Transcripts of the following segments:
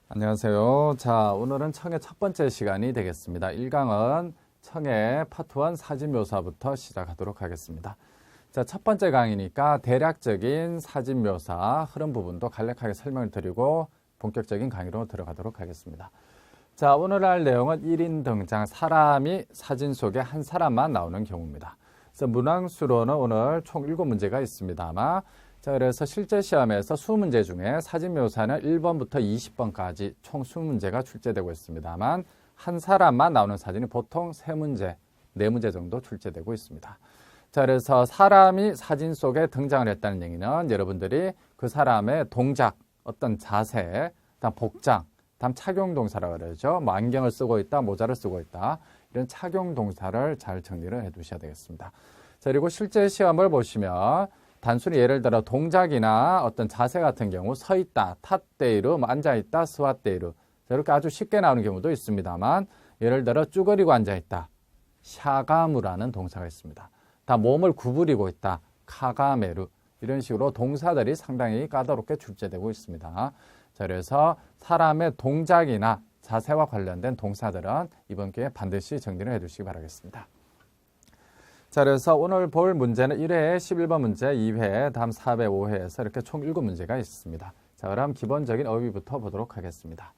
안녕하세요. 자, 오늘은 청의 첫 번째 시간이 되겠습니다. 1강은 청의 파트 1 사진 묘사부터 시작하도록 하겠습니다. 자, 첫 번째 강의니까 대략적인 사진 묘사 흐름 부분도 간략하게 설명을 드리고 본격적인 강의로 들어가도록 하겠습니다. 자, 오늘 할 내용은 1인 등장, 사람이 사진 속에 한 사람만 나오는 경우입니다. 그래서 문항수로는 오늘 총 7문제가 있습니다. 아마 자, 그래서 실제 시험에서 20문제 중에 사진 묘사는 1번부터 20번까지 총 20문제가 출제되고 있습니다만 한 사람만 나오는 사진이 보통 3문제, 4문제 정도 출제되고 있습니다. 자, 그래서 사람이 사진 속에 등장을 했다는 얘기는 여러분들이 그 사람의 동작, 어떤 자세, 다음 복장, 다음 착용 동사라고 그러죠. 뭐 안경을 쓰고 있다, 모자를 쓰고 있다. 이런 착용 동사를 잘 정리를 해 두셔야 되겠습니다. 자, 그리고 실제 시험을 보시면 단순히 예를 들어 동작이나 어떤 자세 같은 경우 서 있다, 탔데이루, 앉아 있다, 스와데이루 이렇게 아주 쉽게 나오는 경우도 있습니다만 예를 들어 쭈그리고 앉아 있다, 샤가무라는 동사가 있습니다. 다 몸을 구부리고 있다, 카가메루 이런 식으로 동사들이 상당히 까다롭게 출제되고 있습니다. 자, 그래서 사람의 동작이나 자세와 관련된 동사들은 이번 기회에 반드시 정리를 해 두시기 바라겠습니다. 자, 그래서 오늘 볼 문제는 1회 11번 문제, 2회, 다음 4회, 5회에서 이렇게 총 7문제가 있습니다. 자, 그럼 기본적인 어휘부터 보도록 하겠습니다.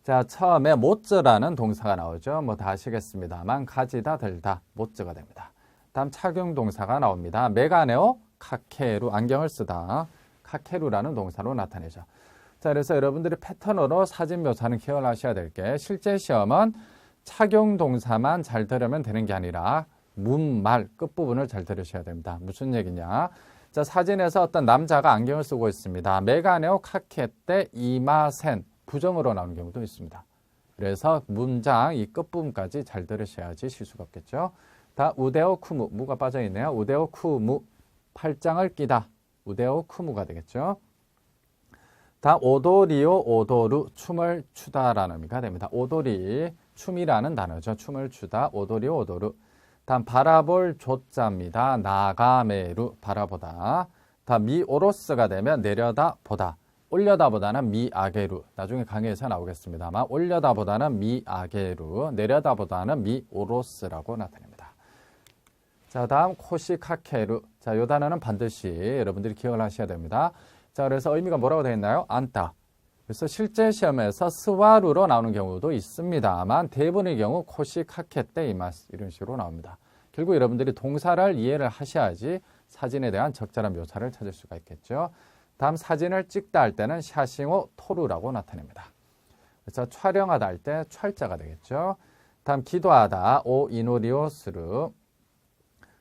자, 처음에 모쩌라는 동사가 나오죠. 뭐 다 아시겠습니다만 가지다, 들다, 모쩌가 됩니다. 다음 착용 동사가 나옵니다. 메가네오, 카케루, 안경을 쓰다, 카케루라는 동사로 나타내죠. 자, 그래서 여러분들이 패턴으로 사진 묘사는 기억을 하셔야 될 게 실제 시험은 착용 동사만 잘 들으면 되는 게 아니라 문, 말, 끝부분을 잘 들으셔야 됩니다. 무슨 얘기냐? 자, 사진에서 어떤 남자가 안경을 쓰고 있습니다. 메가네오 카케떼 이마센 부정으로 나오는 경우도 있습니다. 그래서 문장 이 끝부분까지 잘 들으셔야지 실수가 없겠죠. 다 우데오 쿠무, 무가 빠져있네요. 우데오 쿠무, 팔짱을 끼다. 우데오 쿠무가 되겠죠. 다 오도리오 오도루, 춤을 추다라는 의미가 됩니다. 오도리, 춤이라는 단어죠. 춤을 추다, 오도리오 오도루. 다음 바라볼 조자입니다. 나가메루, 바라보다. 다음 미오로스가 되면 내려다 보다. 올려다보다는 미아게루. 나중에 강의에서 나오겠습니다만 올려다보다는 미아게루, 내려다보다는 미오로스라고 나타냅니다. 자, 다음 코시카케루. 자, 이 단어는 반드시 여러분들이 기억을 하셔야 됩니다. 자, 그래서 의미가 뭐라고 되어 있나요? 앉다. 그래서 실제 시험에서 스와루로 나오는 경우도 있습니다만 대부분의 경우 코시카케떼 이마스 이런 식으로 나옵니다. 결국 여러분들이 동사를 이해를 하셔야지 사진에 대한 적절한 묘사를 찾을 수가 있겠죠. 다음 사진을 찍다 할 때는 샤싱오 토루라고 나타냅니다. 그래서 촬영하다 할 때 촬자가 되겠죠. 다음 기도하다 오 이노리오 스루.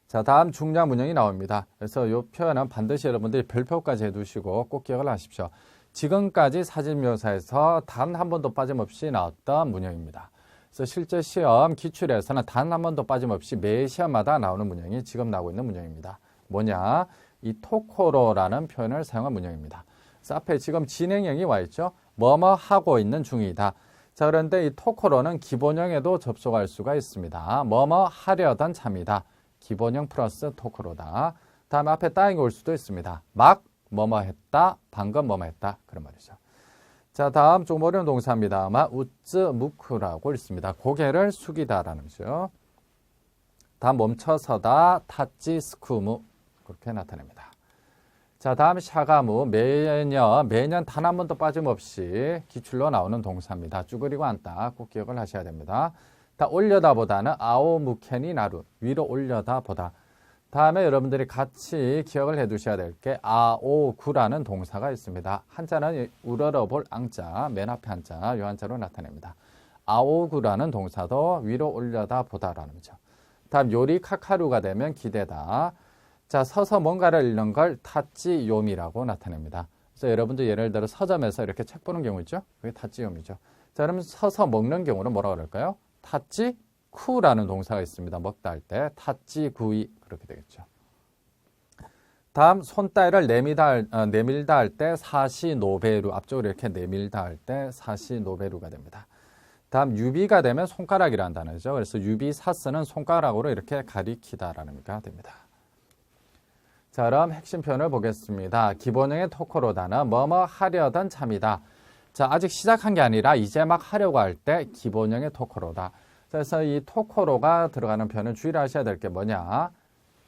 자, 다음 중요한 문형이 나옵니다. 그래서 이 표현은 반드시 여러분들이 별표까지 해두시고 꼭 기억을 하십시오. 지금까지 사진 묘사에서 단 한 번도 빠짐없이 나왔던 문형입니다. 그래서 실제 시험 기출에서는 단 한 번도 빠짐없이 매 시험마다 나오는 문형이 지금 나오고 있는 문형입니다. 뭐냐? 이 토코로라는 표현을 사용한 문형입니다. 그래서 앞에 지금 진행형이 와 있죠. 뭐뭐 하고 있는 중이다. 자, 그런데 이 토코로는 기본형에도 접속할 수가 있습니다. 뭐뭐 하려던 참이다. 기본형 플러스 토코로다. 다음 앞에 따잉이 올 수도 있습니다. 막 뭐뭐 했다, 방금 뭐뭐 했다 그런 말이죠. 자, 다음 좀 어려운 동사입니다. 우츠무쿠라고 있습니다. 고개를 숙이다라는 거죠. 다음 멈춰서다, 타치 스쿠무 그렇게 나타냅니다. 자, 다음 샤가무, 매년 단 한 번도 빠짐없이 기출로 나오는 동사입니다. 쭈그리고 앉다 꼭 기억을 하셔야 됩니다. 다 올려다보다는 아오무케니 나루, 위로 올려다보다. 다음에 여러분들이 같이 기억을 해 두셔야 될 게 아오구라는 동사가 있습니다. 한자는 우러러볼 앙자, 맨 앞에 한자, 이 한자로 나타냅니다. 아오구라는 동사도 위로 올려다 보다라는 거죠. 다음 요리 카카루가 되면 기대다. 자, 서서 뭔가를 읽는 걸 타찌요미라고 나타냅니다. 그래서 여러분들 예를 들어 서점에서 이렇게 책 보는 경우 있죠? 그게 타찌요미죠. 자, 그러면 서서 먹는 경우는 뭐라고 그럴까요? 타찌 쿠라는 동사가 있습니다. 먹다 할 때 타찌구이 그렇게 되겠죠. 다음 손따위를 내밀다 할 때 사시노베루, 앞쪽으로 이렇게 내밀다 할 때 사시노베루가 됩니다. 다음 유비가 되면 손가락이라는 단어죠. 그래서 유비사스는 손가락으로 이렇게 가리키다라는 의미가 됩니다. 자, 그럼 핵심 표현을 보겠습니다. 기본형의 토코로다는 뭐뭐 하려던 참이다. 자, 아직 시작한 게 아니라 이제 막 하려고 할 때 기본형의 토코로다. 그래서 이 토코로가 들어가는 표현은 주의를 하셔야 될 게 뭐냐?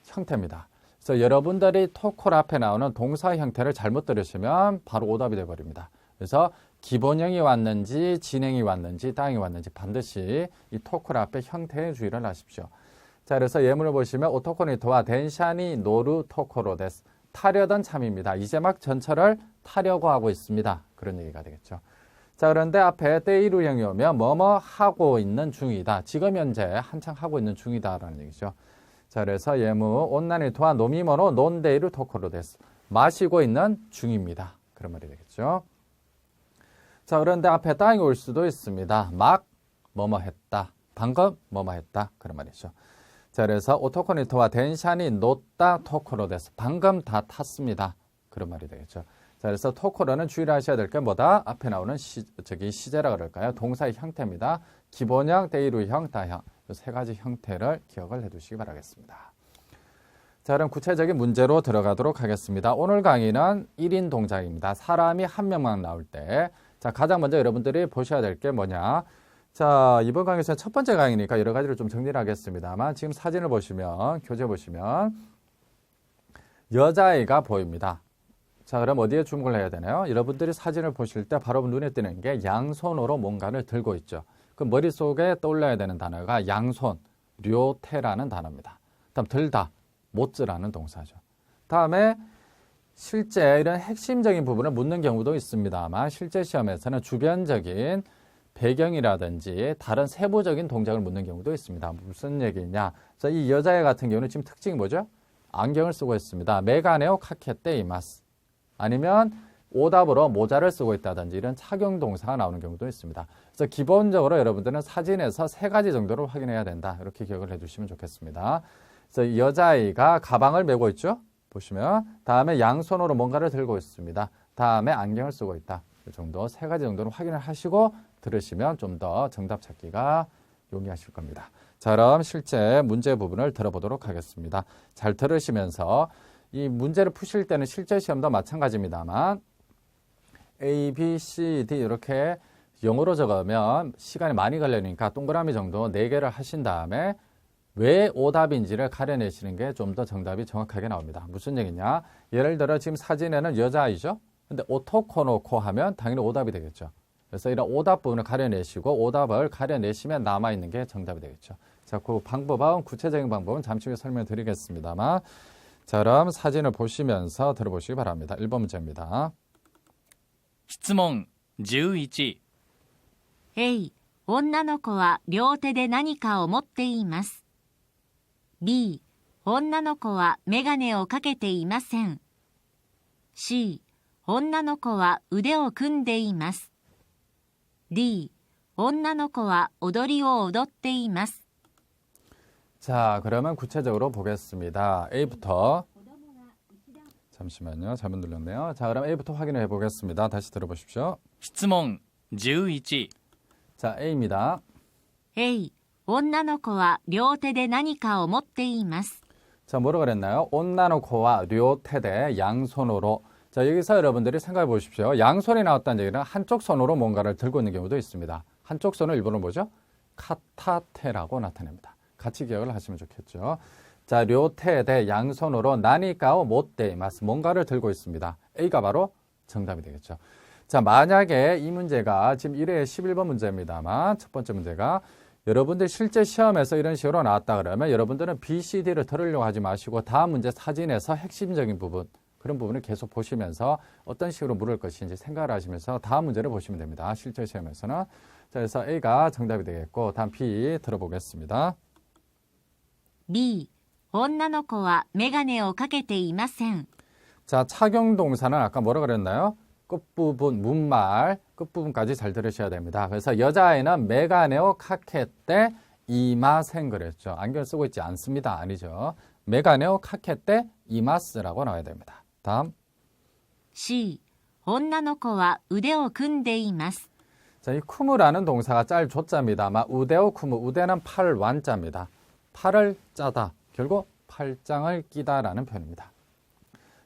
형태입니다. 그래서 여러분들이 토코로 앞에 나오는 동사 형태를 잘못 들으시면 바로 오답이 돼버립니다. 그래서 기본형이 왔는지 진행이 왔는지 땅이 왔는지 반드시 이 토코로 앞에 형태에 주의를 하십시오. 자, 그래서 예문을 보시면 오토코니토와 덴샤니 노루 토코로 데스. 타려던 참입니다. 이제 막 전철을 타려고 하고 있습니다. 그런 얘기가 되겠죠. 자, 그런데 앞에 때이루형이 오면 뭐뭐 하고 있는 중이다. 지금 현재 한창 하고 있는 중이다라는 얘기죠. 자, 그래서 예문 온나니토와 노미모노 논데이루 토코로 데스. 마시고 있는 중입니다. 그런 말이 되겠죠. 자, 그런데 앞에 땅이 올 수도 있습니다. 막 뭐뭐 했다. 방금 뭐뭐 했다. 그런 말이죠. 자, 그래서 오토코니토와 덴샤니 노따 토코로 데스. 방금 다 탔습니다. 그런 말이 되겠죠. 자, 그래서 토코로는 주의를 하셔야 될 게 뭐다? 앞에 나오는 시제라 그럴까요? 동사의 형태입니다. 기본형, 데이루형, 다형. 이 세 가지 형태를 기억을 해두시기 바라겠습니다. 자, 그럼 구체적인 문제로 들어가도록 하겠습니다. 오늘 강의는 1인 동작입니다. 사람이 한 명만 나올 때. 자, 가장 먼저 여러분들이 보셔야 될 게 뭐냐? 자, 이번 강의에서 첫 번째 강의니까 여러 가지를 좀 정리를 하겠습니다만 지금 사진을 보시면, 교재 보시면 여자아이가 보입니다. 자, 그럼 어디에 주목을 해야 되나요? 여러분들이 사진을 보실 때 바로 눈에 띄는 게 양손으로 뭔가를 들고 있죠. 그 머릿속에 떠올려야 되는 단어가 양손, 료테라는 단어입니다. 다음 들다, 못즈라는 동사죠. 다음에 실제 이런 핵심적인 부분을 묻는 경우도 있습니다만 실제 시험에서는 주변적인 배경이라든지 다른 세부적인 동작을 묻는 경우도 있습니다. 무슨 얘기냐? 자, 이 여자애 같은 경우는 지금 특징이 뭐죠? 안경을 쓰고 있습니다. 메가네오 카케떼 이마스. 아니면 오답으로 모자를 쓰고 있다든지 이런 착용 동사가 나오는 경우도 있습니다. 그래서 기본적으로 여러분들은 사진에서 세 가지 정도를 확인해야 된다. 이렇게 기억을 해주시면 좋겠습니다. 그래서 이 여자아이가 가방을 메고 있죠? 보시면 다음에 양손으로 뭔가를 들고 있습니다. 다음에 안경을 쓰고 있다. 이 정도 세 가지 정도는 확인을 하시고 들으시면 좀 더 정답 찾기가 용이하실 겁니다. 자, 그럼 실제 문제 부분을 들어보도록 하겠습니다. 잘 들으시면서 이 문제를 푸실 때는 실제 시험도 마찬가지입니다만 A, B, C, D 이렇게 영어로 적으면 시간이 많이 걸리니까 동그라미 정도 4개를 하신 다음에 왜 오답인지를 가려내시는 게 좀 더 정답이 정확하게 나옵니다. 무슨 얘기냐? 예를 들어 지금 사진에는 여자아이죠? 근데 오토코노코 하면 당연히 오답이 되겠죠. 그래서 이런 오답 부분을 가려내시고 오답을 가려내시면 남아있는 게 정답이 되겠죠. 자, 그 방법은 구체적인 방법은 잠시 후에 설명드리겠습니다만 자, 그럼 사진을 보시면서 들어보시기 바랍니다. 1번 문제입니다. 質問11 A、女の子は両手で何かを持っています。B、女の子はメガネをかけていません。C、女の子は腕を組んでいます。D、女の子は踊りを踊っています。 자, 그러면 구체적으로 보겠습니다. A부터. 잠시만요. 잘못 눌렀네요. 자, 그럼 A부터 확인을 해보겠습니다. 다시 들어보십시오. 質問11 자, A입니다. A、女の子は両手で何かを持っています。 자, 뭐라고 그랬나요? 온나노코와 료테데 양손으로. 자, 여기서 여러분들이 생각해 보십시오. 양손이 나왔다는 얘기는 한쪽 손으로 뭔가를 들고 있는 경우도 있습니다. 한쪽 손을 일본어로 뭐죠? 카타테라고 나타냅니다. 같이 기억을 하시면 좋겠죠. 자, 료테데 양손으로 나니까오 못데이마스 뭔가를 들고 있습니다. A가 바로 정답이 되겠죠. 자, 만약에 이 문제가 지금 1회 11번 문제입니다만 첫 번째 문제가 여러분들 실제 시험에서 이런 식으로 나왔다 그러면 여러분들은 B, C, D를 들으려고 하지 마시고 다음 문제 사진에서 핵심적인 부분 그런 부분을 계속 보시면서 어떤 식으로 물을 것인지 생각을 하시면서 다음 문제를 보시면 됩니다. 실제 시험에서는. 자, 그래서 A가 정답이 되겠고 다음 B 들어보겠습니다. B、女の子はメガネをかけていません。 자, 착용 동사는 아까 뭐라 그랬나요? 끝부분, 문말 끝부분까지 잘 들으셔야 됩니다. 그래서 여자아이는 메가네오 카케떼 이마생 그랬죠. 안경 쓰고 있지 않습니다. 아니죠. 메가네오 카케떼 이마스라고 나와야 됩니다. 다음. C、女の子は腕を組んでいます。 자, 이 쿠무라는 동사가 짤 조자입니다. 우데오 쿠무, 우데는 팔 완자입니다. 팔을 짜다. 결국 팔짱을 끼다라는 표현입니다.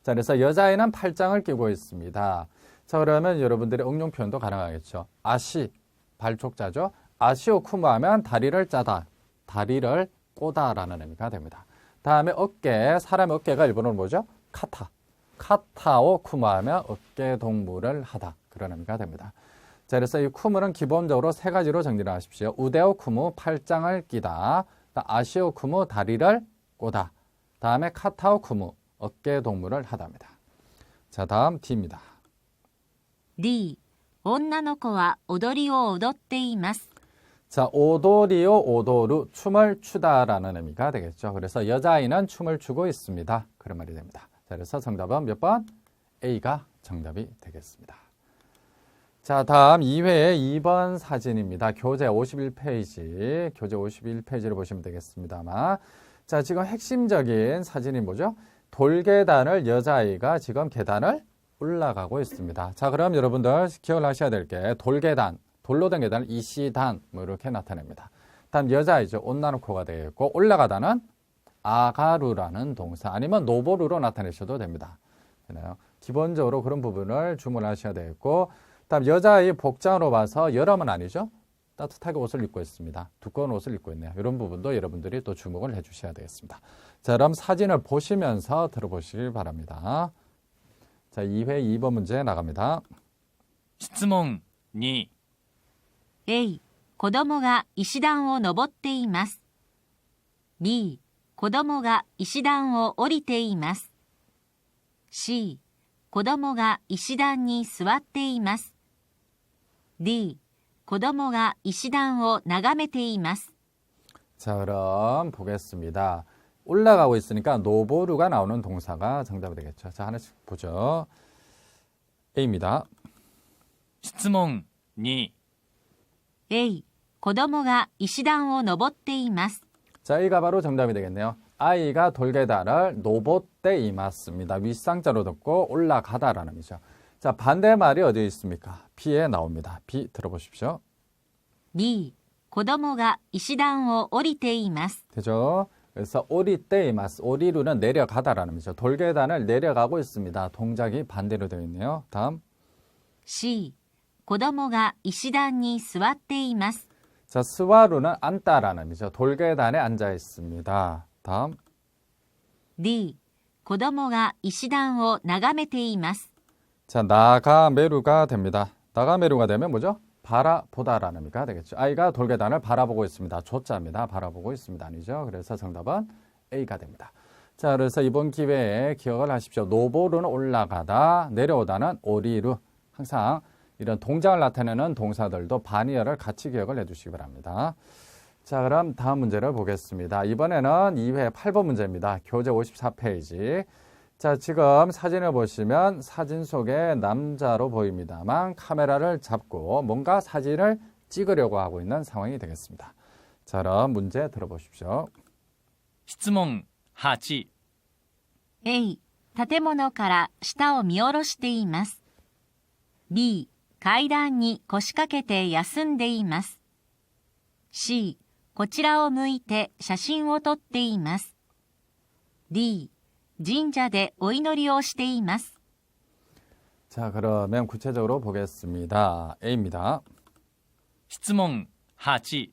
자, 그래서 여자아이는 팔짱을 끼고 있습니다. 자, 그러면 여러분들의 응용 표현도 가능하겠죠. 아시, 발족자죠. 아시오 쿠무 하면 다리를 짜다, 다리를 꼬다라는 의미가 됩니다. 다음에 어깨, 사람의 어깨가 일본어로 뭐죠? 카타. 카타오 쿠무 하면 어깨 동무를 하다. 그런 의미가 됩니다. 자, 그래서 이 쿠무는 기본적으로 세 가지로 정리를 하십시오. 우데오 쿠무, 팔짱을 끼다. 아시오 쿠무, 다리를 꼬다. 다음에 카타오 쿠무, 어깨 동무를 하다입니다. 자, 다음 D입니다. D、女の子は踊りを踊っています。 자, 오도리오 오도루, 춤을 추다라는 의미가 되겠죠. 그래서 여자아이는 춤을 추고 있습니다. 그런 말이 됩니다. 자, 그래서 정답은 몇 번? A가 정답이 되겠습니다. 자, 다음 2회의 2번 사진입니다. 교재 51페이지, 교재 51페이지를 보시면 되겠습니다만. 자, 지금 핵심적인 사진이 뭐죠? 돌계단을 여자아이가 지금 계단을 올라가고 있습니다. 자, 그럼 여러분들 기억을 하셔야 될 게 돌계단, 돌로 된 계단을 이시단 뭐 이렇게 나타냅니다. 다음 여자아이죠. 온나노코가 되겠고 올라가다는 아가루라는 동사 아니면 노보루로 나타내셔도 됩니다. 기본적으로 그런 부분을 주문하셔야 되겠고 다음 여자아이 복장으로 봐서 여름은 아니죠. 따뜻하게 옷을 입고 있습니다. 두꺼운 옷을 입고 있네요. 이런 부분도 여러분들이 또 주목을 해주셔야 되겠습니다. 자, 그럼 사진을 보시면서 들어보시길 바랍니다. 자, 2회 2번 문제 나갑니다. 質問2、 A、子供が石段を登っています。B、子供が石段を降りています。C、子供が石段に座っています。D、子供が石段を眺めています。 자, 그럼 보겠습니다. 올라가고 있으니까 노보루가 나오는 동사가 정답이 되겠죠. 자, 하나씩 보죠. A입니다. 質問2、 A、子供が石段を登っています。 자, A가 바로 정답이 되겠네요. 아이가 돌계단을 노보떼 이맞습니다. 윗상자로 듣고 올라가다라는 의미죠. 자, 반대말이 어디에 있습니까? B에 나옵니다. B 들어보십시오. B、子供が石段を降りています。 되죠? 그래서 오리떼 이마스, 오리루는 내려가다라는 의미죠. 돌계단을 내려가고 있습니다. 동작이 반대로 되어 있네요. 다음. C、子供が石段に座っています。 자, 스와루는 앉다라는 의미죠. 돌계단에 앉아 있습니다. 다음. D、子供が石段を眺めています。 자, 나가메루가 됩니다. 나가메루가 되면 뭐죠? 바라보다라는 의미가 되겠죠. 아이가 돌계단을 바라보고 있습니다. 조자입니다. 바라보고 있습니다. 아니죠? 그래서 정답은 A가 됩니다. 자, 그래서 이번 기회에 기억을 하십시오. 노보루는 올라가다, 내려오다는 오리루. 항상 이런 동작을 나타내는 동사들도 반의어를 같이 기억을 해주시기 바랍니다. 자, 그럼 다음 문제를 보겠습니다. 이번에는 2회 8번 문제입니다. 교재 54페이지. 자, 지금 사진을 보시면 사진 속에 남자로 보입니다만 카메라를 잡고 뭔가 사진을 찍으려고 하고 있는 상황이 되겠습니다. 자, 그럼 문제 들어보십시오. 質問8、 A、建物から下を見下ろしています。B、階段に腰掛けて休んでいます。C、こちらを向いて写真を撮っています。D、神社でお祈りをしています。 자, 그러면 구체적으로 보겠습니다. A입니다. 質問8、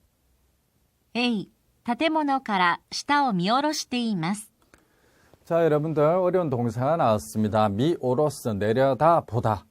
A、建物から下を見下ろしています。 자, 여러분들 어려운 동사가 나왔습니다. 미오로스, 내려다 보다.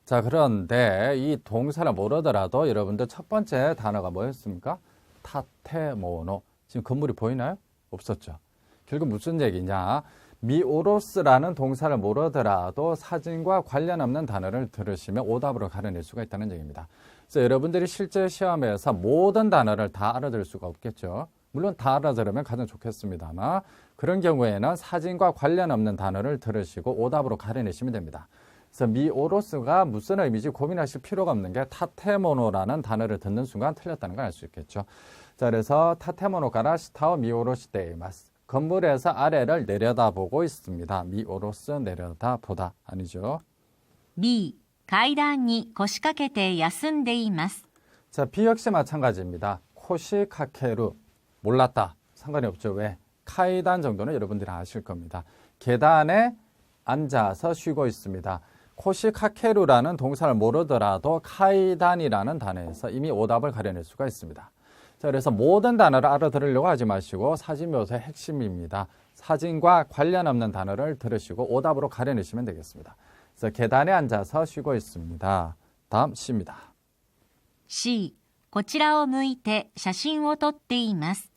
자, 그런데 이 동사를 모르더라도 여러분들 첫 번째 단어가 뭐였습니까? 타테모노. 지금 건물이 보이나요? 없었죠. 결국 무슨 얘기냐? 미오로스라는 동사를 모르더라도 사진과 관련 없는 단어를 들으시면 오답으로 가려낼 수가 있다는 얘기입니다. 그래서 여러분들이 실제 시험에서 모든 단어를 다 알아들을 수가 없겠죠. 물론 다 알아들으면 가장 좋겠습니다만 그런 경우에는 사진과 관련 없는 단어를 들으시고 오답으로 가려내시면 됩니다. 그래서 미오로스가 무슨 의미인지 고민하실 필요가 없는 게 타테모노라는 단어를 듣는 순간 틀렸다는 걸 알 수 있겠죠. 자, 그래서 타테모노가라 시타오 미오로시테이마스. 건물에서 아래를 내려다보고 있습니다. 미오로스 내려다보다 아니죠. B、階段に腰掛けて休んでいます。 자, B 역시 마찬가지입니다. 코시카케루 몰랐다. 상관이 없죠. 왜? 카이단 정도는 여러분들이 아실 겁니다. 계단에 앉아서 쉬고 있습니다. 코시카케루라는 동사를 모르더라도 카이단이라는 단어에서 이미 오답을 가려낼 수가 있습니다. 자, 그래서 모든 단어를 알아들으려고 하지 마시고 사진 묘사의 핵심입니다. 사진과 관련 없는 단어를 들으시고 오답으로 가려내시면 되겠습니다. 그래서 계단에 앉아서 쉬고 있습니다. 다음 C입니다. C、こちらを向いて写真を撮っています。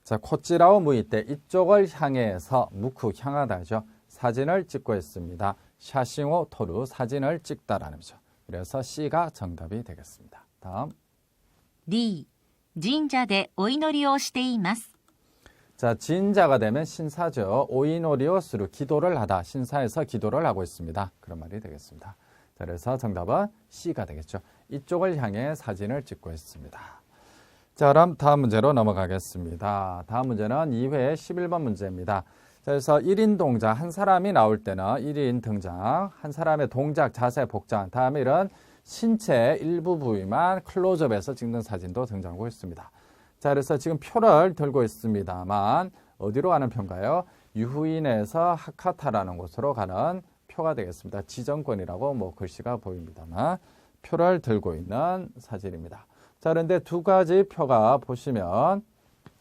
자, 코찌라오 무이때 이쪽을 향해서 무쿠 향하다죠. 사진을 찍고 있습니다. 샤싱오 토루 사진을 찍다라는 거죠. 그래서 C가 정답이 되겠습니다. 다음. D、神社でお祈りをしています。 자, 진자가 되면 신사죠. 오이노리오스루 기도를 하다. 신사에서 기도를 하고 있습니다. 그런 말이 되겠습니다. 자, 그래서 정답은 C가 되겠죠. 이쪽을 향해 사진을 찍고 있습니다. 자, 그럼 다음 문제로 넘어가겠습니다. 다음 문제는 2회 11번 문제입니다. 자, 그래서 1인 동작, 한 사람이 나올 때는 1인 등장, 한 사람의 동작, 자세, 복장, 다음에 이런 신체 일부 부위만 클로즈업해서 찍는 사진도 등장하고 있습니다. 자, 그래서 지금 표를 들고 있습니다만 어디로 가는 표인가요? 유후인에서 하카타라는 곳으로 가는 표가 되겠습니다. 지정권이라고 뭐 글씨가 보입니다만 표를 들고 있는 사진입니다. 자, 그런데 두 가지 표가 보시면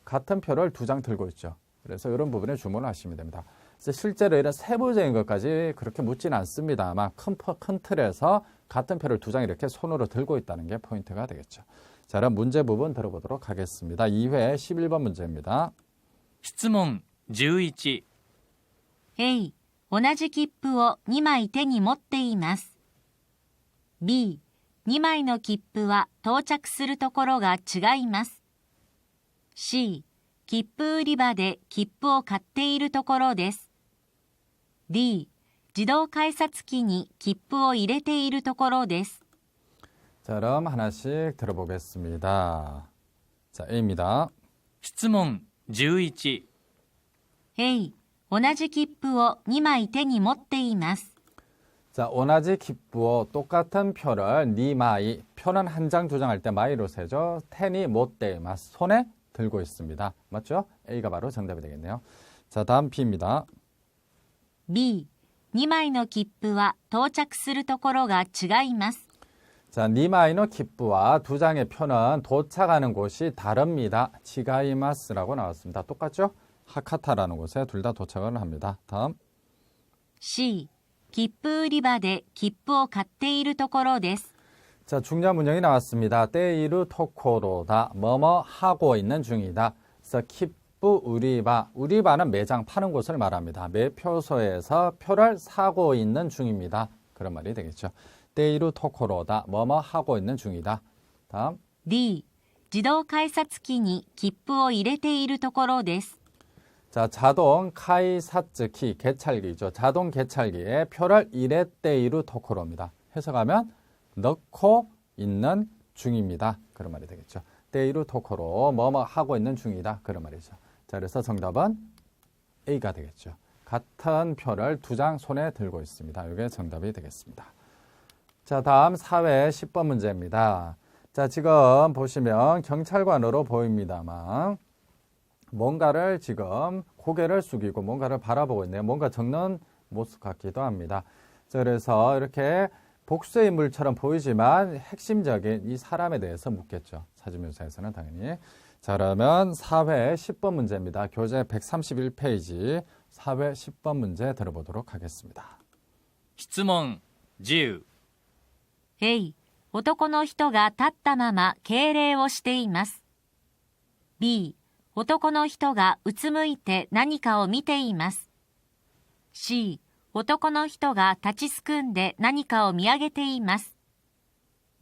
같은 표를 두 장 들고 있죠. 그래서 이런 부분에 주목을 하시면 됩니다. 그래서 실제로 이런 세부적인 것까지 그렇게 묻지는 않습니다만 큰 틀에서 같은 표를 두 장 이렇게 손으로 들고 있다는 게 포인트가 되겠죠. 자, 그럼 문제 부분 들어보도록 하겠습니다. 2회 11번 문제입니다. 質問11 A、同じ切符を2枚手に持っています。B、2枚の切符は到着するところが違います。C、切符売り場で切符を買っているところです。D、自動改札機に切符を入れているところです。 자, 그럼 하나씩 들어보겠습니다. 자, A입니다. 質問11 A、同じ切符を2枚手に持っています。 자, 오나지 기쁘어 똑같은 표를 니마이, 표는 한 장, 두 장 할 때 마이로 세죠. 테니 못데마, 손에 들고 있습니다. 맞죠? A가 바로 정답이 되겠네요. 자, 다음 B입니다. B、2枚の切符は到着するところが違います。 자, 니마이노 기쁘와 두 장의 표는 도착하는 곳이 다릅니다. 치가이마스라고 나왔습니다. 똑같죠? 하카타라는 곳에 둘 다 도착을 합니다. 다음. C、切符売り場で切符を買っているところです。 자, 중요한 문장이 나왔습니다. 때이루 토코로다. 뭐뭐 하고 있는 중이다. 그래서 킵부 우리바. 우리바는 매장 파는 곳을 말합니다. 매표소에서 표를 사고 있는 중입니다. 그런 말이 되겠죠. 때이루 토코로다. 뭐뭐 하고 있는 중이다. 다음. D、自動改札機に切符を入れているところです。 자, 자동 카이사츠키 개찰기죠. 자동 개찰기에 표를 이레때이루 토코로입니다. 해석하면 넣고 있는 중입니다. 그런 말이 되겠죠. 때이루 토코로 뭐뭐 하고 있는 중이다. 그런 말이죠. 자, 그래서 정답은 A가 되겠죠. 같은 표를 두 장 손에 들고 있습니다. 이게 정답이 되겠습니다. 자, 다음 4회 10번 문제입니다. 자, 지금 보시면 경찰관으로 보입니다만 뭔가를 지금 고개를 숙이고 뭔가를 바라보고 있네요. 뭔가 적는 모습 같기도 합니다. 자, 그래서 이렇게 복수의 인물처럼 보이지만 핵심적인 이 사람에 대해서 묻겠죠. 사진묘사에서는 당연히. 자, 그러면 4회 10번 문제입니다. 교재 131페이지 4회 10번 문제 들어보도록 하겠습니다. 質問10 A、男の人が立ったまま敬礼をしています。B、男の人がうつむいて何かを見ています。C、男の人が立ちすくんで何かを見上げています。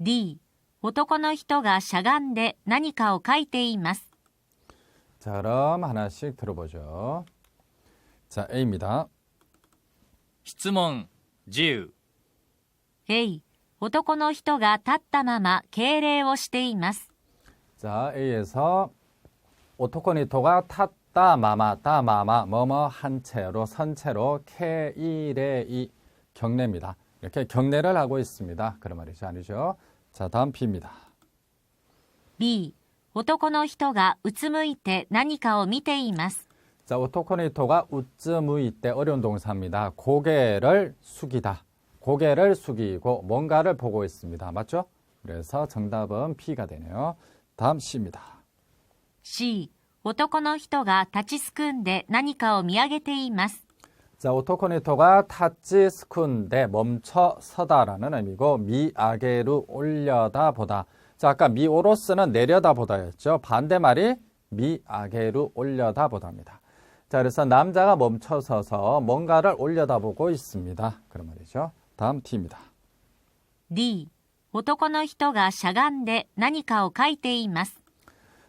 D、男の人がしゃがんで何かを書いています。 자, 그럼 하나씩 들어보죠. 자, A입니다. 質問10 A、男の人が立ったまま敬礼をしています。 자, A에서 오토코니토가 탔다 마마다 마마 뭐뭐 한 채로 선채로 케이레이 경례입니다. 이렇게 경례를 하고 있습니다. 그런 말이죠. 아니죠? 자, 다음 B입니다. B、男の人がうつむいて何かを見ています。 자, 오토코니토가 우쯔무이 때 어려운 동사입니다. 고개를 숙이다. 고개를 숙이고 뭔가를 보고 있습니다. 맞죠? 그래서 정답은 B가 되네요. 다음 C입니다. C、男の人が立ちすくんで何かを見上げています。 자, 오토코니토가 타치 스쿤데 멈춰 서다라는 의미고 미아게루 올려다 보다. 자, 아까 미오로스는 내려다 보다였죠. 반대말이 미아게루 올려다 보다입니다. 자, 그래서 남자가 멈춰 서서 뭔가를 올려다 보고 있습니다. 그런 말이죠. 다음 T입니다. D、男の人がしゃがんで何かを書いています。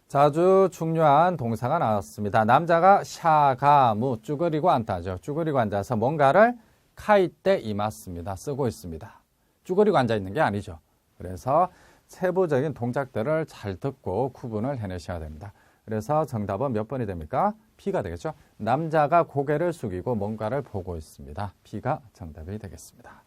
자, 아주 중요한 동사가 나왔습니다. 남자가 샤가무 쭈그리고 앉다죠. 쭈그리고 앉아서 뭔가를 카이때 이맞습니다. 쓰고 있습니다. 쭈그리고 앉아 있는 게 아니죠. 그래서 세부적인 동작들을 잘 듣고 구분을 해내셔야 됩니다. 그래서 정답은 몇 번이 됩니까? B가 되겠죠. 남자가 고개를 숙이고 뭔가를 보고 있습니다. B가 정답이 되겠습니다.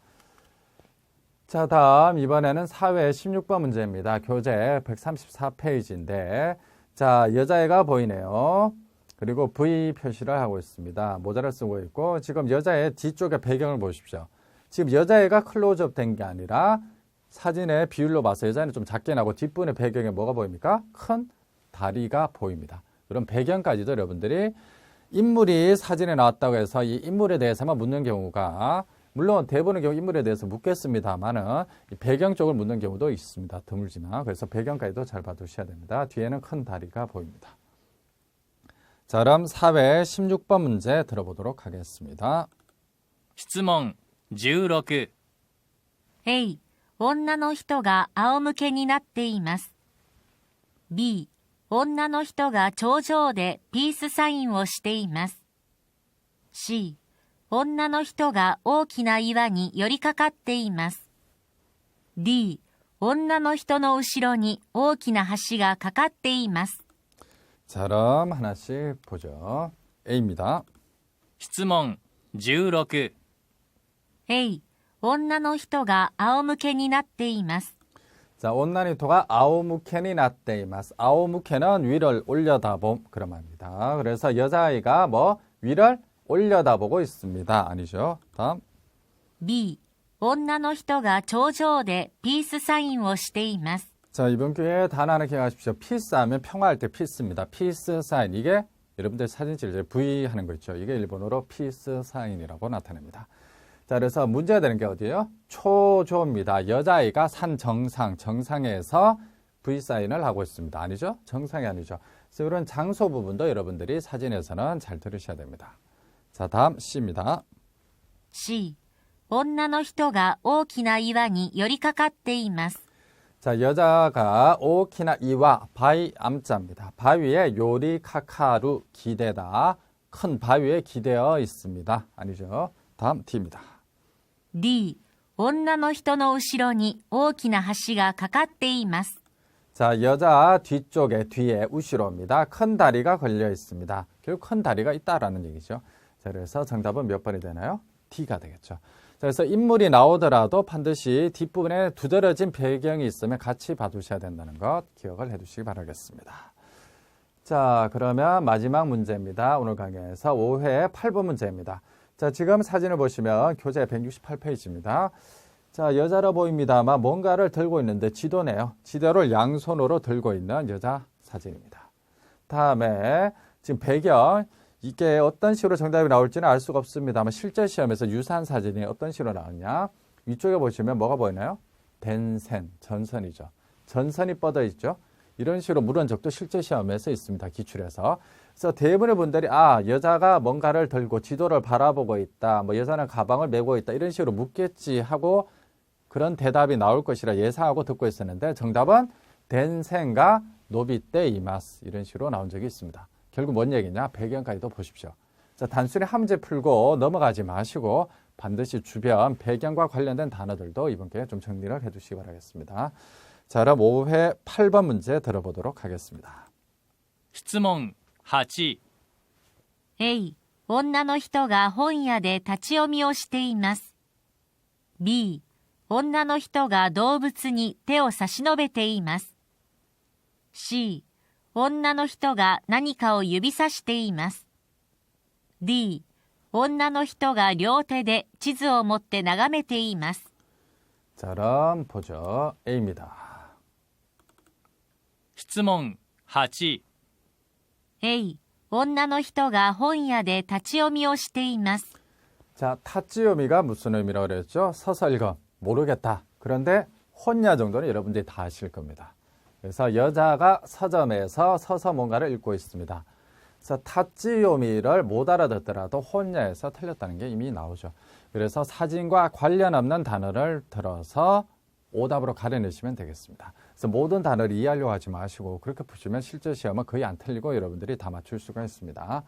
자, 다음 이번에는 사회 16번 문제입니다. 교재 134페이지인데 자, 여자애가 보이네요. 그리고 V 표시를 하고 있습니다. 모자를 쓰고 있고 지금 여자애 뒤쪽에 배경을 보십시오. 지금 여자애가 클로즈업 된 게 아니라 사진의 비율로 봐서 여자애는 좀 작게 나고 뒷부분의 배경에 뭐가 보입니까? 큰 다리가 보입니다. 그럼 배경까지도 여러분들이 인물이 사진에 나왔다고 해서 이 인물에 대해서만 묻는 경우가 물론 대부분의 경우 인물에 대해서 묻겠습니다만은 배경 쪽을 묻는 경우도 있습니다. 드물지만 그래서 배경까지도 잘 봐두셔야 됩니다. 뒤에는 큰 다리가 보입니다. 자, 그럼 사회 16번 문제 들어보도록 하겠습니다. 質問16 A、女の人が仰向けになっています。B、女の人が頂上でピースサインをしています。C、女の人が大きな岩に寄りかかっています。D、女の人の後ろに大きな橋がかかっています。 자, 그럼 하나씩 보죠. A입니다. 質問16 A、女の人が仰向けになっています。 자, 온나니토가 아오무케니 나떼이마스. 아오무케는 위를 올려다봄 그런 말입니다. 그래서 여자아이가 뭐 위를 올려다보고 있습니다. 아니죠. 다음. B、女の人が頂上でピースサインをしています。 자, 이번 기회에 단어 하나 기억하십시오. 피스 하면 평화할 때 피스입니다. 피스 사인. 이게 여러분들 사진 찍을 때 V 하는 거 있죠. 이게 일본어로 피스 사인이라고 나타냅니다. 자, 그래서 문제가 되는 게 어디예요? 초조입니다. 여자아이가 산 정상에서 V 사인을 하고 있습니다. 아니죠? 정상이 아니죠. 그래서 이런 장소 부분도 여러분들이 사진에서는 잘 들으셔야 됩니다. 자, 다음 C입니다. C、女の人が大きな岩に寄りかかっています。 자, 여자가 오키나 이와 바위 암자입니다. 바위에 요리 카카루 기대다. 큰 바위에 기대어 있습니다. 아니죠. 다음 D입니다. D、女の人の後ろに大きな橋がかかっています。 자, 여자 뒤에 우시로입니다. 큰 다리가 걸려 있습니다. 결국 큰 다리가 있다라는 얘기죠. 자, 그래서 정답은 몇 번이 되나요? D가 되겠죠. 자, 그래서 인물이 나오더라도 반드시 뒷부분에 두드러진 배경이 있으면 같이 봐두셔야 된다는 것 기억을 해두시기 바라겠습니다. 자, 그러면 마지막 문제입니다. 오늘 강의에서 5회 8번 문제입니다. 자, 지금 사진을 보시면 교재 168페이지입니다. 자, 여자로 보입니다만 뭔가를 들고 있는데 지도네요. 지도를 양손으로 들고 있는 여자 사진입니다. 다음에 지금 배경, 이게 어떤 식으로 정답이 나올지는 알 수가 없습니다만 실제 시험에서 유사한 사진이 어떤 식으로 나오냐. 위쪽에 보시면 뭐가 보이나요? 덴센, 전선이죠. 전선이 뻗어 있죠. 이런 식으로 물은 적도 실제 시험에서 있습니다. 기출에서. 그래서 대부분의 분들이 여자가 뭔가를 들고 지도를 바라보고 있다. 뭐 여자는 가방을 메고 있다. 이런 식으로 묻겠지 하고 그런 대답이 나올 것이라 예상하고 듣고 있었는데 정답은 덴센과 노비떼 이마스 이런 식으로 나온 적이 있습니다. 결국 뭔 얘기냐? 배경까지도 보십시오. 자, 단순히 한 문제 풀고 넘어가지 마시고 반드시 주변 배경과 관련된 단어들도 이번 기회에 좀 정리를 해두시기 바라겠습니다. 자, 그럼 5회 8번 문제 들어보도록 하겠습니다. 質問8 A、女の人が本屋で立ち読みをしています。B、女の人が動物に手を差し伸べています。C、女の人が何かを指さしています。D、女の人が両手で地図を持って眺めています。 자, 그럼 보죠. A입니다. 質問8、 A、女の人が本屋で立ち読みをしています。 자, 타찌요미가 무슨 의미라고 그랬죠? 서서 읽어. 모르겠다. 그런데 혼야 정도는 여러분들이 다 아실 겁니다. 그래서 여자가 서점에서 서서 뭔가를 읽고 있습니다. 그래서 타찌요미를 못 알아듣더라도 혼야에서 틀렸다는 게 이미 나오죠. 그래서 사진과 관련 없는 단어를 들어서 오답으로 가려내시면 되겠습니다. 그래서 모든 단어를 이해하려고 하지 마시고 그렇게 푸시면 실제 시험은 거의 안 틀리고 여러분들이 다 맞출 수가 있습니다.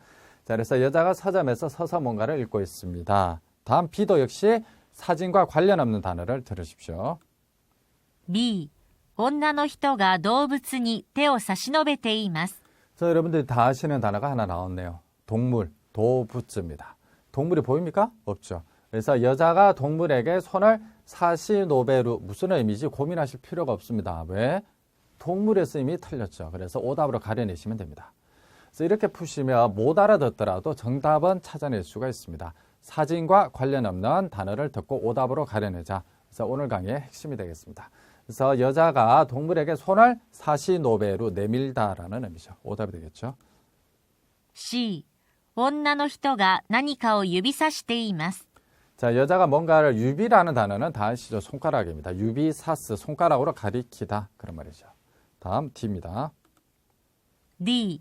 자, 그래서 여자가 서점에서 서서 뭔가를 읽고 있습니다. 다음 B도 역시 사진과 관련 없는 단어를 들으십시오. B、女の人が動物に手を差し伸べています。 자, 여러분들이 다 아시는 단어가 하나 나왔네요. 동물, 도부츠입니다. 동물이 보입니까? 없죠. 그래서 여자가 동물에게 손을 사시노베루, 무슨 의미인지 고민하실 필요가 없습니다. 왜? 동물의 쓰임이 틀렸죠. 그래서 오답으로 가려내시면 됩니다. 그래서 이렇게 푸시면 못 알아듣더라도 정답은 찾아낼 수가 있습니다. 사진과 관련 없는 단어를 듣고 오답으로 가려내자. 그래서 오늘 강의의 핵심이 되겠습니다. 그래서 여자가 동물에게 손을 사시노베로 내밀다라는 의미죠. 오답이 되겠죠. C、女の人が何かを指さしています。 자, 여자가 뭔가를 유비라는 단어는 다 아시죠? 손가락입니다. 유비사스, 손가락으로 가리키다 그런 말이죠. 다음 D입니다. D、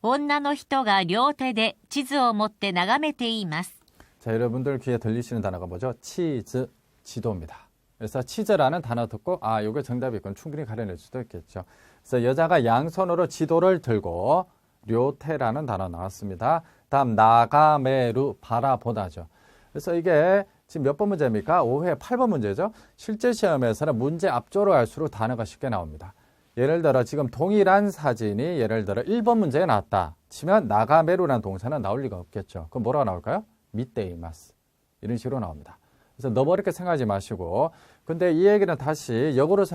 女の人が両手で地図を持って眺めています。 자, 여러분들 귀에 들리시는 단어가 뭐죠? 치즈, 지도입니다. 그래서 치즈라는 단어 듣고 아, 이게 정답이건 충분히 가려낼 수도 있겠죠. 그래서 여자가 양손으로 지도를 들고 료테라는 단어 나왔습니다. 다음 나가메루, 바라보다죠. 그래서 이게 지금 몇 번 문제입니까? 5회 8번 문제죠. 실제 시험에서는 문제 앞조로 갈수록 단어가 쉽게 나옵니다. 예를 들어 지금 동일한 사진이 예를 들어 1번 문제에 나왔다 치면 나가메루라는 동사는 나올 리가 없겠죠. 그럼 뭐라고 나올까요? 미테이마스. 이런 식으로 나옵니다. 그래서 너무 어렵게 생각하지 마시고 근데 이 얘기는 다시 역으로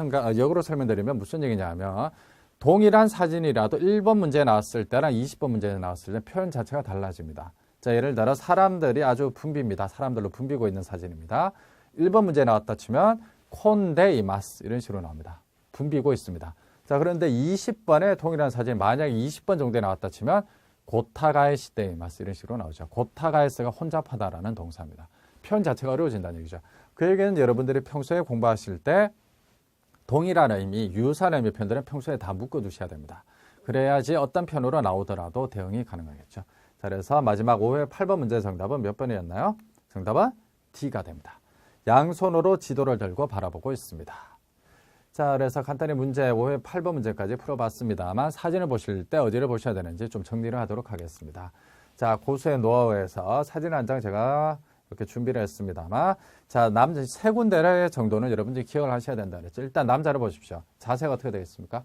설명드리면 무슨 얘기냐면 동일한 사진이라도 1번 문제에 나왔을 때랑 20번 문제에 나왔을 때 표현 자체가 달라집니다. 자, 예를 들어 사람들이 아주 붐빕니다. 사람들로 붐비고 있는 사진입니다. 1번 문제에 나왔다 치면 콘데이마스 이런 식으로 나옵니다. 붐비고 있습니다. 자, 그런데 20번에 동일한 사진이 만약에 20번 정도에 나왔다 치면 고타가에시데이마스 이런 식으로 나오죠. 고타가에스가 혼잡하다라는 동사입니다. 표현 자체가 어려워진다는 얘기죠. 그 얘기는 여러분들이 평소에 공부하실 때 동일한 의미, 유사한 의미 표현들은 평소에 다 묶어두셔야 됩니다. 그래야지 어떤 편으로 나오더라도 대응이 가능하겠죠. 자, 그래서 마지막 5회 8번 문제의 정답은 몇 번이었나요? 정답은 D가 됩니다. 양손으로 지도를 들고 바라보고 있습니다. 자, 그래서 간단히 문제 5회 8번 문제까지 풀어봤습니다만 사진을 보실 때 어디를 보셔야 되는지 좀 정리를 하도록 하겠습니다. 자, 고수의 노하우에서 사진 한 장 제가 이렇게 준비를 했습니다만 자, 남자 세 군데의 정도는 여러분들이 기억을 하셔야 된다 그랬죠. 일단 남자를 보십시오. 자세가 어떻게 되겠습니까?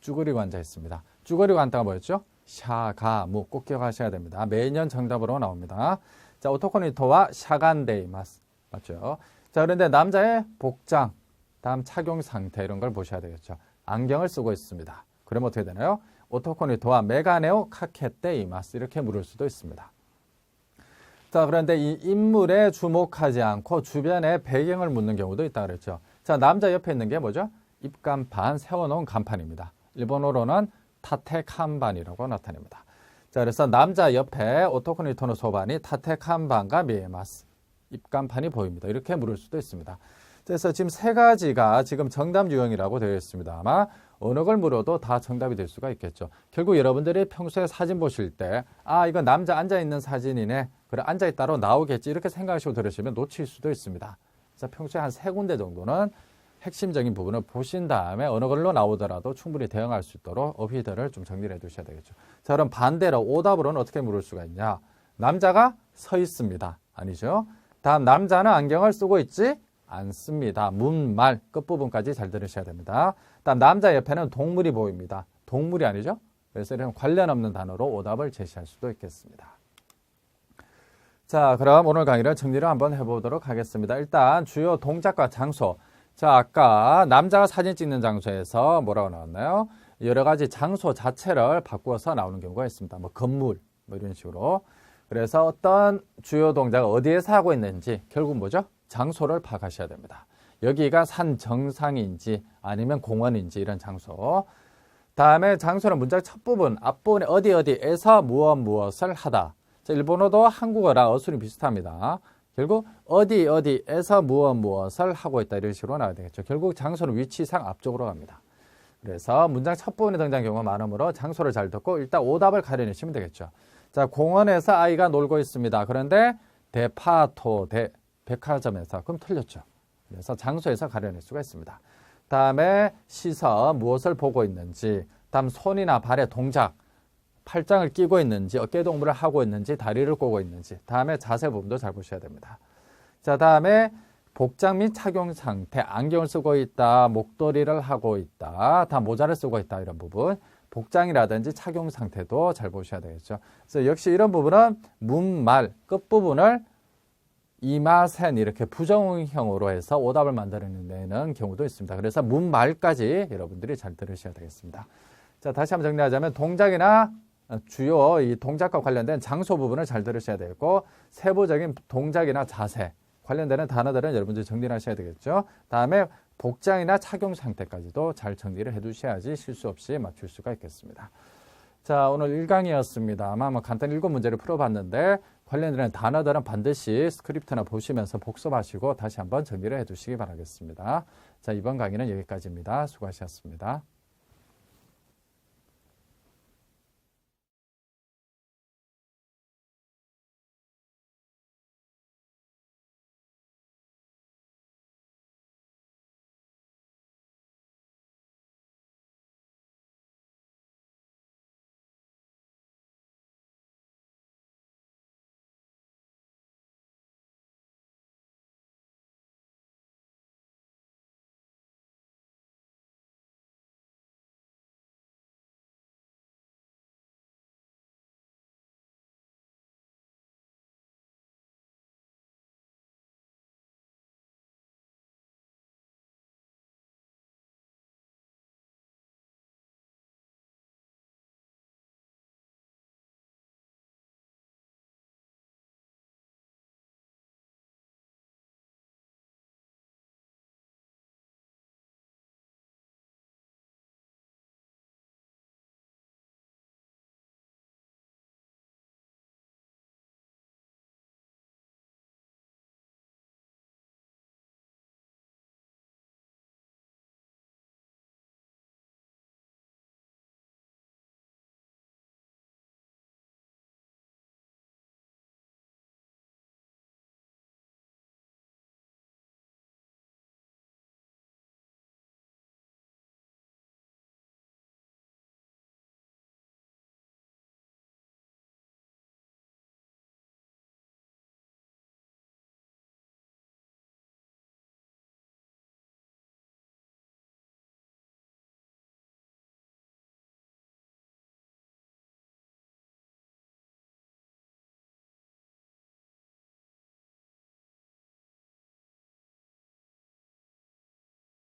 쭈그리고 앉아 있습니다. 쭈그리고 앉다가 뭐였죠? 샤가무 꼭 기억하셔야 됩니다. 매년 정답으로 나옵니다. 자, 오토코니토와 샤간데이마스 맞죠? 자, 그런데 남자의 복장, 다음 착용 상태 이런 걸 보셔야 되겠죠. 안경을 쓰고 있습니다. 그럼 어떻게 되나요? 오토코니토와 메가네오 카케테이마스 이렇게 물을 수도 있습니다. 자, 그런데 이 인물에 주목하지 않고 주변의 배경을 묻는 경우도 있다 그랬죠. 자, 남자 옆에 있는 게 뭐죠? 입간판, 세워놓은 간판입니다. 일본어로는 타테칸반이라고 나타냅니다. 자, 그래서 남자 옆에 오토코니토노 소반이 타테칸반과 미에마스 입간판이 보입니다. 이렇게 물을 수도 있습니다. 그래서 지금 세 가지가 지금 정답 유형이라고 되어 있습니다. 아마 어느 걸 물어도 다 정답이 될 수가 있겠죠. 결국 여러분들이 평소에 사진 보실 때 아, 이거 남자 앉아있는 사진이네. 그래, 앉아있다로 나오겠지. 이렇게 생각하시고 들으시면 놓칠 수도 있습니다. 그래서 평소에 한 세 군데 정도는 핵심적인 부분을 보신 다음에 어느 걸로 나오더라도 충분히 대응할 수 있도록 어휘들을 좀 정리를 해두셔야 되겠죠. 자, 그럼 반대로 오답으로는 어떻게 물을 수가 있냐. 남자가 서 있습니다. 아니죠. 다음 남자는 안경을 쓰고 있지 않습니다. 문말 끝부분까지 잘 들으셔야 됩니다. 다음 남자 옆에는 동물이 보입니다. 동물이 아니죠. 그래서 이런 관련 없는 단어로 오답을 제시할 수도 있겠습니다. 자, 그럼 오늘 강의를 정리를 한번 해보도록 하겠습니다. 일단 주요 동작과 장소. 자, 아까 남자가 사진 찍는 장소에서 뭐라고 나왔나요? 여러 가지 장소 자체를 바꾸어서 나오는 경우가 있습니다. 뭐 건물, 뭐 이런 식으로. 그래서 어떤 주요 동작을 어디에서 하고 있는지 결국 뭐죠? 장소를 파악하셔야 됩니다. 여기가 산 정상인지 아니면 공원인지 이런 장소. 다음에 장소는 문장 첫 부분, 앞부분에 어디에서 무엇을 하다. 자, 일본어도 한국어랑 어순이 비슷합니다. 결국 어디에서 무엇을 하고 있다 이런 식으로 나와야 되겠죠. 결국 장소는 위치상 앞쪽으로 갑니다. 그래서 문장 첫 부분에 등장한 경우가 많으므로 장소를 잘 듣고 일단 오답을 가려내시면 되겠죠. 자, 공원에서 아이가 놀고 있습니다. 그런데 데파토, 백화점에서. 그럼 틀렸죠. 그래서 장소에서 가려낼 수가 있습니다. 다음에 시선, 무엇을 보고 있는지. 다음 손이나 발의 동작, 팔짱을 끼고 있는지, 어깨 동무를 하고 있는지, 다리를 꼬고 있는지. 다음에 자세 부분도 잘 보셔야 됩니다. 자, 다음에 복장 및 착용 상태, 안경을 쓰고 있다, 목도리를 하고 있다, 다 모자를 쓰고 있다 이런 부분. 복장이라든지 착용 상태도 잘 보셔야 되겠죠. 그래서 역시 이런 부분은 문말 끝부분을 이마센 이렇게 부정형으로 해서 오답을 만들어내는 경우도 있습니다. 그래서 문말까지 여러분들이 잘 들으셔야 되겠습니다. 자, 다시 한번 정리하자면 동작이나 주요 이 동작과 관련된 장소 부분을 잘 들으셔야 되고 세부적인 동작이나 자세 관련되는 단어들은 여러분들이 정리를 하셔야 되겠죠. 다음에 복장이나 착용 상태까지도 잘 정리를 해두셔야지 실수 없이 맞출 수가 있겠습니다. 자, 오늘 1강이었습니다. 아마 간단히 7문제를 풀어봤는데 관련되는 단어들은 반드시 스크립트나 보시면서 복습하시고 다시 한번 정리를 해두시기 바라겠습니다. 자, 이번 강의는 여기까지입니다. 수고하셨습니다.